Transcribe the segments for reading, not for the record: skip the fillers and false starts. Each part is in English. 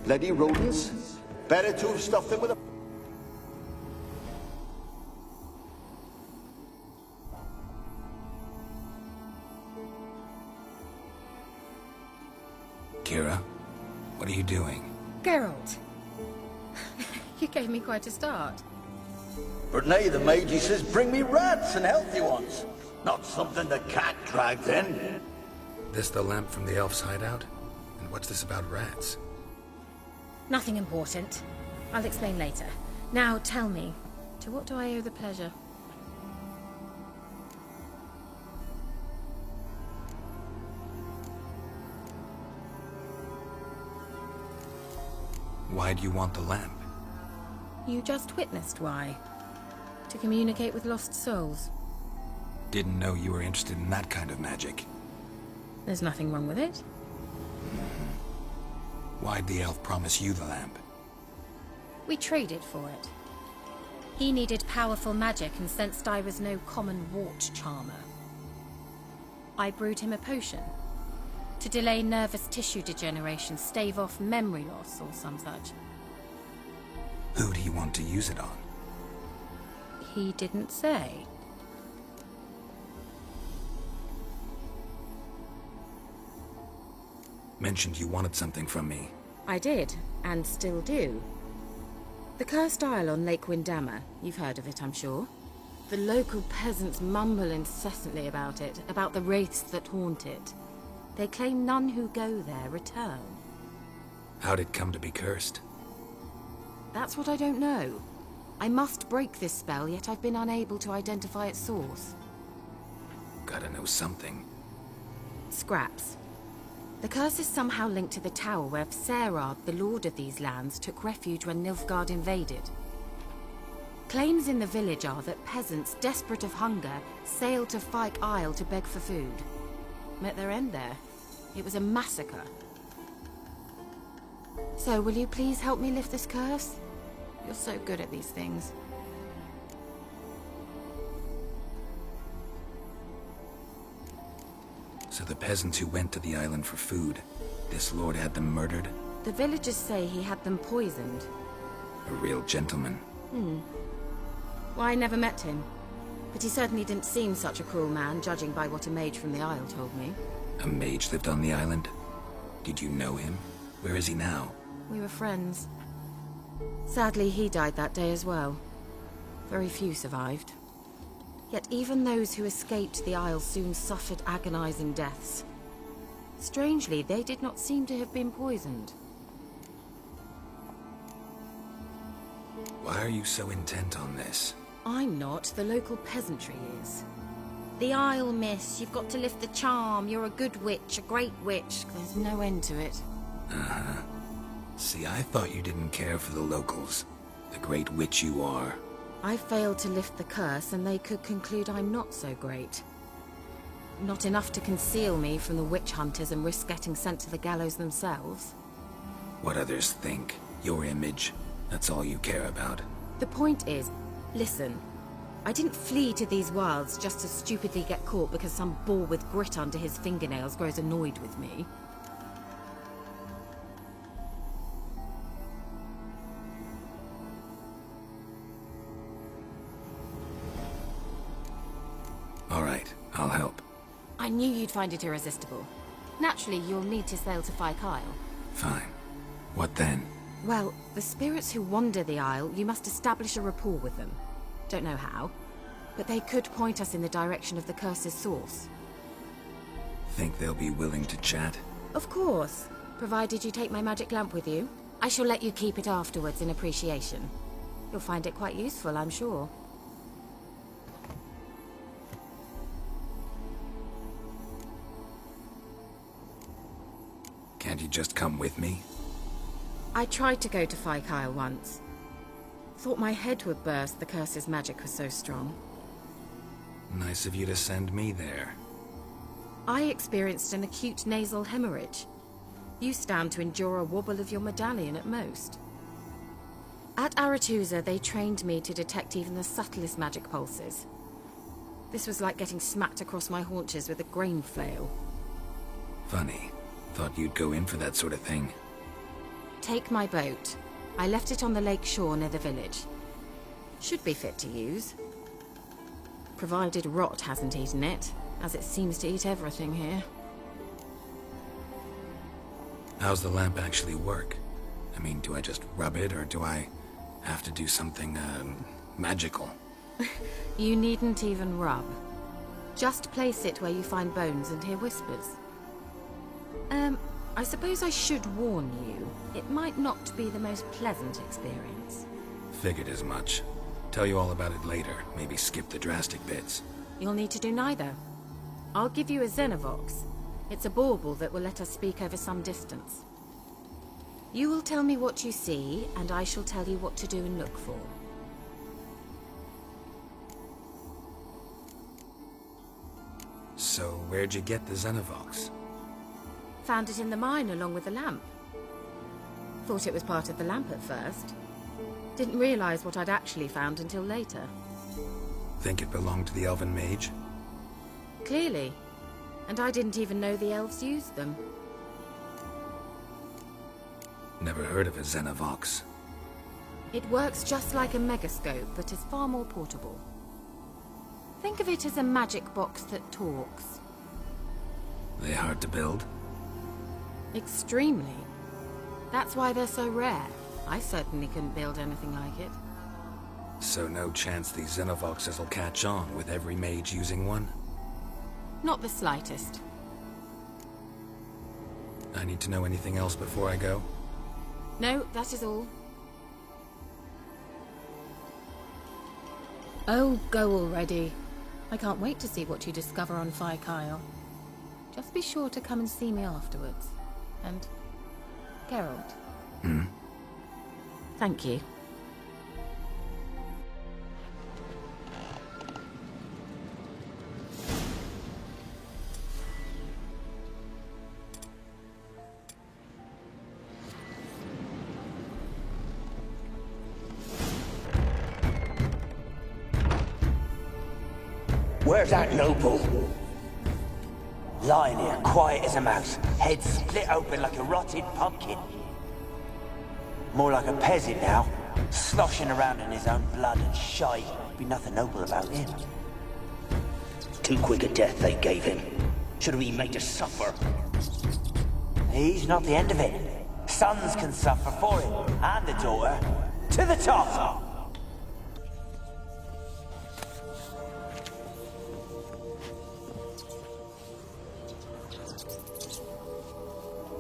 Bloody rodents. Better to have stuffed them with a... Kira, what are you doing? Geralt. You gave me quite a start. But nay, the mage, he says, bring me rats and healthy ones. Not something the cat dragged in. This the lamp from the elf's hideout? And what's this about rats? Nothing important. I'll explain later. Now tell me, to what do I owe the pleasure? Why do you want the lamp? You just witnessed why. To communicate with lost souls. Didn't know you were interested in that kind of magic. There's nothing wrong with it. Why'd the elf promise you the lamp? We traded for it. He needed powerful magic and sensed I was no common wart charmer. I brewed him a potion. To delay nervous tissue degeneration, stave off memory loss or some such. Who do you want to use it on? He didn't say. Mentioned you wanted something from me. I did, and still do. The Cursed Isle on Lake Windammer, you've heard of it, I'm sure. The local peasants mumble incessantly about it, about the wraiths that haunt it. They claim none who go there return. How'd it come to be cursed? That's what I don't know. I must break this spell, yet I've been unable to identify its source. Gotta know something. Scraps. The curse is somehow linked to the tower where Serad, the lord of these lands, took refuge when Nilfgaard invaded. Claims in the village are that peasants, desperate of hunger, sailed to Fyke Isle to beg for food. Met their end there. It was a massacre. So, will you please help me lift this curse? You're so good at these things. So the peasants who went to the island for food, this lord had them murdered? The villagers say he had them poisoned. A real gentleman. Well, I never met him. But he certainly didn't seem such a cruel man, judging by what a mage from the Isle told me. A mage lived on the island? Did you know him? Where is he now? We were friends. Sadly, he died that day as well. Very few survived. Yet even those who escaped the Isle soon suffered agonizing deaths. Strangely, they did not seem to have been poisoned. Why are you so intent on this? I'm not, the local peasantry is. The Isle, miss, you've got to lift the charm. You're a good witch, a great witch. There's no end to it. Uh-huh. See, I thought you didn't care for the locals. The great witch you are. I failed to lift the curse, and they could conclude I'm not so great. Not enough to conceal me from the witch hunters and risk getting sent to the gallows themselves. What others think, your image, that's all you care about. The point is, listen, I didn't flee to these wilds just to stupidly get caught because some boar with grit under his fingernails grows annoyed with me. All right, I'll help. I knew you'd find it irresistible. Naturally, you'll need to sail to Fyke Isle. Fine. What then? Well, the spirits who wander the Isle, you must establish a rapport with them. Don't know how, but they could point us in the direction of the curse's source. Think they'll be willing to chat? Of course, provided you take my magic lamp with you. I shall let you keep it afterwards in appreciation. You'll find it quite useful, I'm sure. Can't you just come with me? I tried to go to Fyke Isle once. Thought my head would burst, the curse's magic was so strong. Nice of you to send me there. I experienced an acute nasal hemorrhage. You stand to endure a wobble of your medallion at most. At Aretusa, they trained me to detect even the subtlest magic pulses. This was like getting smacked across my haunches with a grain flail. Funny. Thought you'd go in for that sort of thing. Take my boat. I left it on the lake shore near the village. Should be fit to use. Provided rot hasn't eaten it, as it seems to eat everything here. How's the lamp actually work? I mean, do I just rub it, or do I have to do something, magical? You needn't even rub. Just place it where you find bones and hear whispers. I suppose I should warn you. It might not be the most pleasant experience. Figured as much. Tell you all about it later. Maybe skip the drastic bits. You'll need to do neither. I'll give you a Xenovox. It's a bauble that will let us speak over some distance. You will tell me what you see, and I shall tell you what to do and look for. So, where'd you get the Xenovox? Found it in the mine along with the lamp. Thought it was part of the lamp at first. Didn't realize what I'd actually found until later. Think it belonged to the Elven Mage? Clearly. And I didn't even know the elves used them. Never heard of a Xenovox. It works just like a megascope, but is far more portable. Think of it as a magic box that talks. They hard to build? Extremely. That's why they're so rare. I certainly couldn't build anything like it. So no chance these Xenovoxes will catch on with every mage using one? Not the slightest. I need to know anything else before I go? No, that is all. Oh, go already. I can't wait to see what you discover on Firkyle. Just be sure to come and see me afterwards. And Geralt. Hmm? Thank you. Where's that noble? Lying here, quiet as a mouse, head split open like a rotted pumpkin. More like a peasant now, sloshing around in his own blood and shite. Be nothing noble about him. Too quick a death they gave him. Should have been made to suffer. He's not the end of it. Sons can suffer for it, and the daughter. To the top!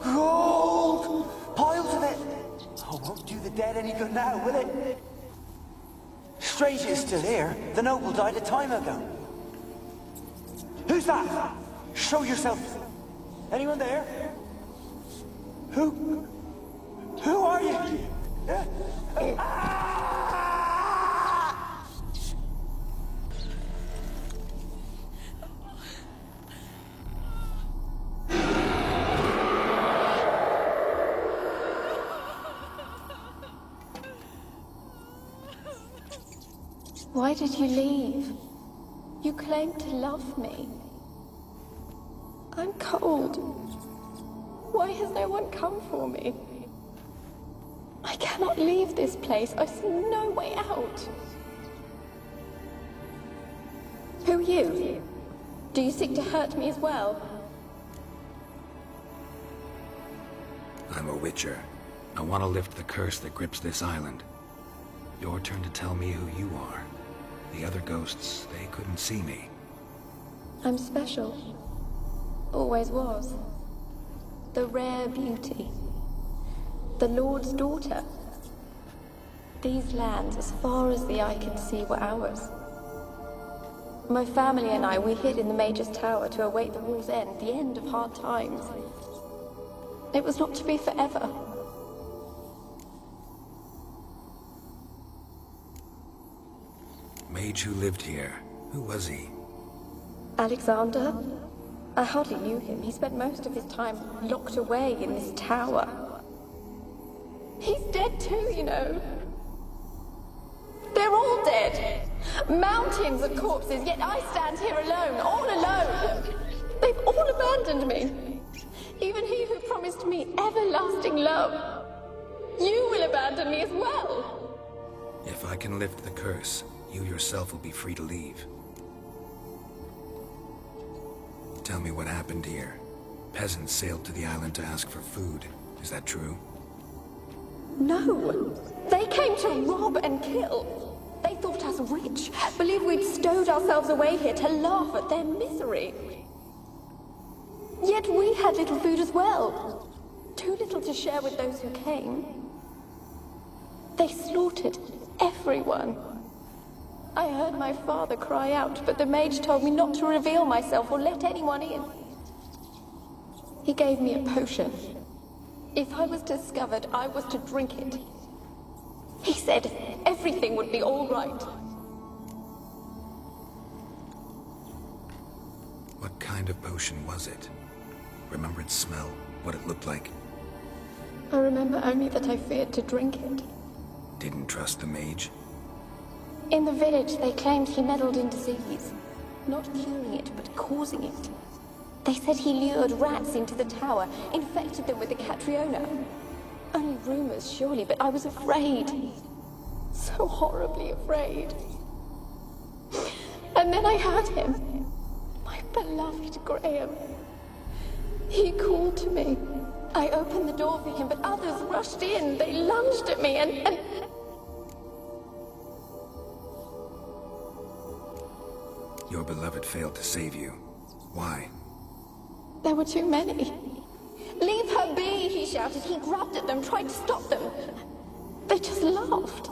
Gold! Piles of it! Oh, won't do the dead any good now, will it? Strange it's still here. The noble died a time ago. Who's that? Show yourself. Anyone there? Who are you? Why did you leave? You claimed to love me. I'm cold. Why has no one come for me? I cannot leave this place. I see no way out. Who are you? Do you seek to hurt me as well? I'm a Witcher. I want to lift the curse that grips this island. Your turn to tell me who you are. The other ghosts, they couldn't see me. I'm special. Always was. The rare beauty. The Lord's daughter. These lands, as far as the eye can see, were ours. My family and I, we hid in the Mage's Tower to await the war's end, the end of hard times. It was not to be forever. Mage who lived here. Who was he? Alexander? I hardly knew him. He spent most of his time locked away in this tower. He's dead too, you know. They're all dead. Mountains of corpses, yet I stand here alone, all alone. They've all abandoned me. Even he who promised me everlasting love. You will abandon me as well. If I can lift the curse, you yourself will be free to leave. Tell me what happened here. Peasants sailed to the island to ask for food. Is that true? No. They came to rob and kill. They thought us rich, believed we'd stowed ourselves away here to laugh at their misery. Yet we had little food as well. Too little to share with those who came. They slaughtered everyone. I heard my father cry out, but the mage told me not to reveal myself or let anyone in. He gave me a potion. If I was discovered, I was to drink it. He said everything would be all right. What kind of potion was it? Remember its smell? What it looked like? I remember only that I feared to drink it. Didn't trust the mage? In the village, they claimed he meddled in disease. Not curing it, but causing it. They said he lured rats into the tower, infected them with the Catriona. Only rumors, surely, but I was afraid. So horribly afraid. And then I heard him. My beloved Graham. He called to me. I opened the door for him, but others rushed in. They lunged at me and... Your beloved failed to save you. Why? There were too many. Leave her be, he shouted. He grabbed at them, tried to stop them. They just laughed.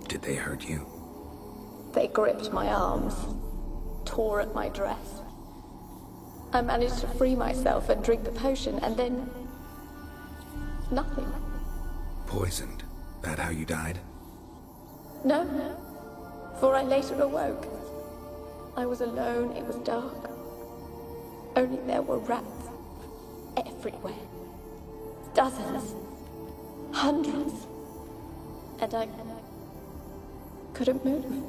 Did they hurt you? They gripped my arms, tore at my dress. I managed to free myself and drink the potion, and then... nothing. Poisoned? That how you died? No, for I later awoke. I was alone, it was dark. Only there were rats everywhere. Dozens. Hundreds. And I couldn't move.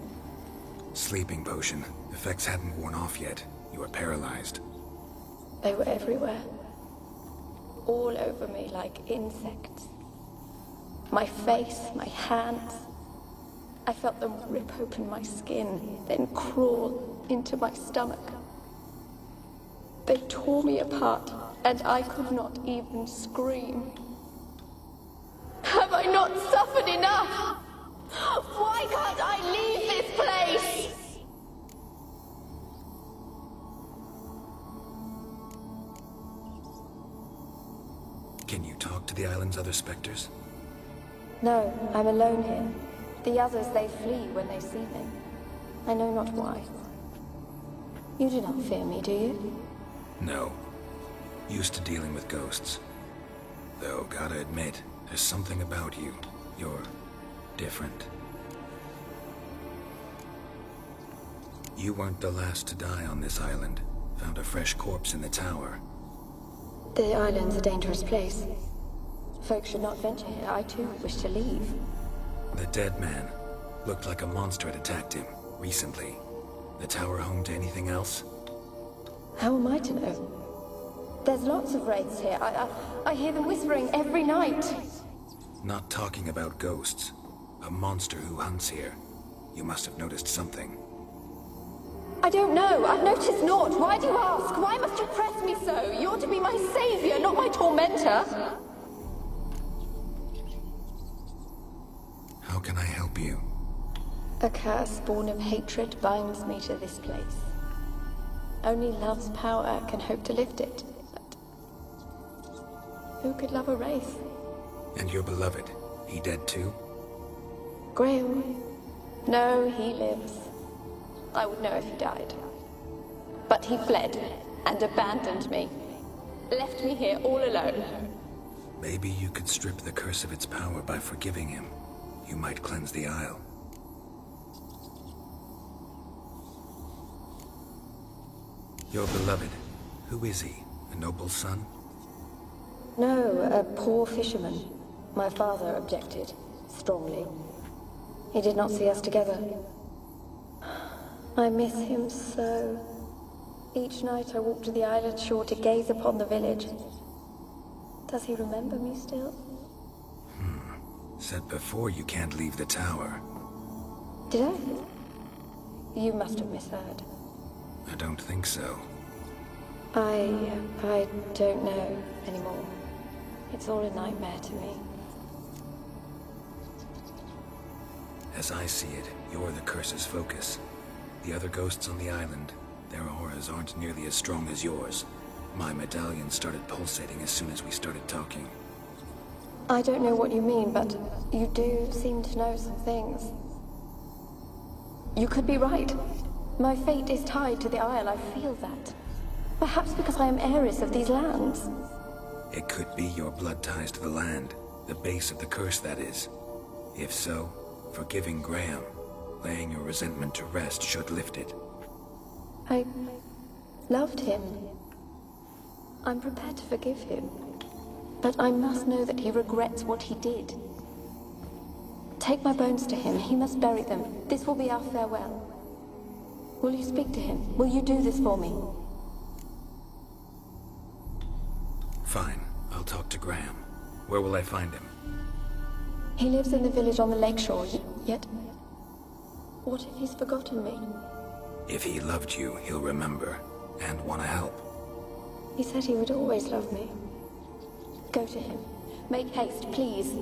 Sleeping potion. Effects hadn't worn off yet. You were paralyzed. They were everywhere. All over me like insects. My face, my hands. I felt them rip open my skin, then crawl into my stomach. They tore me apart, and I could not even scream. Have I not suffered enough? Why can't I leave this place? Can you talk to the island's other specters? No, I'm alone here. The others, they flee when they see me. I know not why. You do not fear me, do you? No. Used to dealing with ghosts. Though, gotta admit, there's something about you. You're different. You weren't the last to die on this island. Found a fresh corpse in the tower. The island's a dangerous place. Folks should not venture here. I too wish to leave. The dead man. Looked like a monster had attacked him, recently. The tower home to anything else? How am I to know? There's lots of wraiths here. I hear them whispering every night. Not talking about ghosts. A monster who hunts here. You must have noticed something. I don't know. I've noticed naught. Why do you ask? Why must you press me so? You're to be my savior, not my tormentor. How can I help you? A curse born of hatred binds me to this place. Only love's power can hope to lift it. But who could love a wraith? And your beloved, he dead too? Graham? No, he lives. I would know if he died. But he fled and abandoned me. Left me here all alone. Maybe you could strip the curse of its power by forgiving him. You might cleanse the Isle. Your beloved, who is he? A noble son? No, a poor fisherman. My father objected, strongly. He did not see us together. I miss him so. Each night I walk to the island shore to gaze upon the village. Does he remember me still? Said before you can't leave the tower. Did I? You must have misheard. I don't think so. I don't know anymore. It's all a nightmare to me. As I see it, you're the curse's focus. The other ghosts on the island, their auras aren't nearly as strong as yours. My medallion started pulsating as soon as we started talking. I don't know what you mean, but you do seem to know some things. You could be right. My fate is tied to the Isle, I feel that. Perhaps because I am heiress of these lands. It could be your blood ties to the land, the base of the curse, that is. If so, forgiving Graham, laying your resentment to rest should lift it. I loved him. I'm prepared to forgive him. But I must know that he regrets what he did. Take my bones to him. He must bury them. This will be our farewell. Will you speak to him? Will you do this for me? Fine. I'll talk to Graham. Where will I find him? He lives in the village on the lakeshore, yet... What if he's forgotten me? If he loved you, he'll remember, and want to help. He said he would always love me. Go to him. Make haste, please.